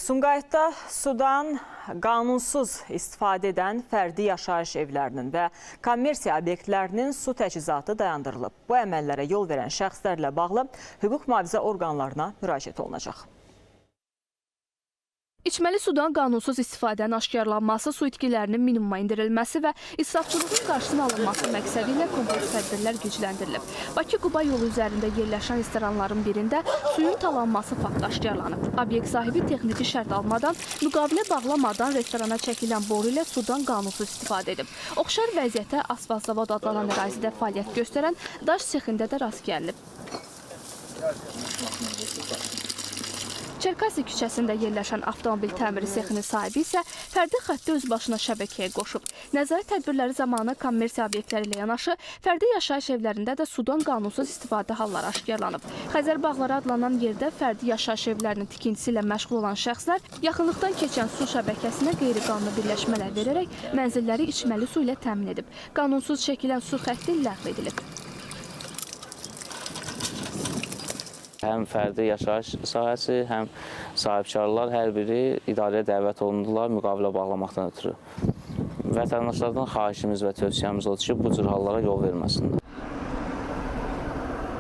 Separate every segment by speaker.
Speaker 1: Sumqayıtda sudan qanunsuz istifadə edən fərdi yaşayış evlərinin və kommersiya obyektlərinin su təchizatı dayandırılıb. Bu əməllərə yol verən şəxslərlə bağlı hüquq mühafizə orqanlarına müraciət olunacaq.
Speaker 2: İçməli sudan qanunsuz istifadənin aşkarlanması, su itkilərinin minimuma endirilməsi və israfçılığın qarşısının alınması məqsədi ilə kompleks tədbirlər gücləndirilib. Bakı-Quba yolu üzərində yerləşən restoranların birində suyun talanması faktı aşkarlanıb. Obyekt sahibi texniki şərt almadan, müqavilə bağlamadan restorana çəkilən boru ilə sudan qanunsuz istifadə edib. Oxşar vəziyyətə asfalt zavod adlanan ərazidə fəaliyyət göstərən daş sexində də rast gəlinib. Çerkasi küçəsində yerləşən avtomobil təmiri sexinin sahibi isə fərdi xətti öz başına şəbəkəyə qoşub. Nəzarət tədbirləri zamanı kommersiya obyektləri ilə yanaşı, fərdi yaşayış evlərində də sudan qanunsuz istifadə halları aşkarlanıb. Xəzər bağları adlanan yerdə fərdi yaşayış evlərinin tikintisi ilə məşğul olan şəxslər yaxınlıqdan keçən su şəbəkəsinə qeyri-qanuni birləşmələr verərək mənzilləri içməli su ilə təmin edib. Qanunsuz çəkilən su xətti ləğv edilib.
Speaker 3: Həm fərdi yaşayış sahəsi, həm sahibkarlar hər biri idarəyə dəvət olundular müqavilə bağlamaqdan ötürü. Vətəndaşlardan xahişimiz və tövsiyəmiz odur ki, bu cür hallara yol verməsinlər.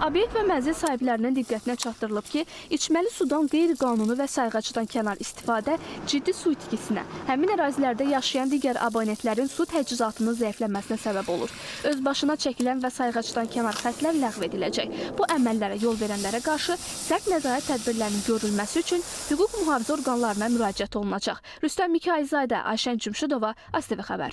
Speaker 2: Obyekt və mənzil sahiblərinin diqqətinə çatdırılıb ki, içməli sudan qeyri-qanuni və sayğacıdan kənar istifadə ciddi su itkisinə, həmin ərazilərdə yaşayan digər abonentlərin su təchizatının zəifləməsinə səbəb olur. Öz başına çəkilən və sayğacıdan kənar xəttlər ləğv ediləcək. Bu əməllərə yol verənlərə qarşı sərt nəzarət tədbirlərinin görülməsi üçün hüquq mühafizə orqanlarına müraciət olunacaq. Rüstəm Mikayılzadə, Ayşən Cümşüdova, ASTV Xəbər.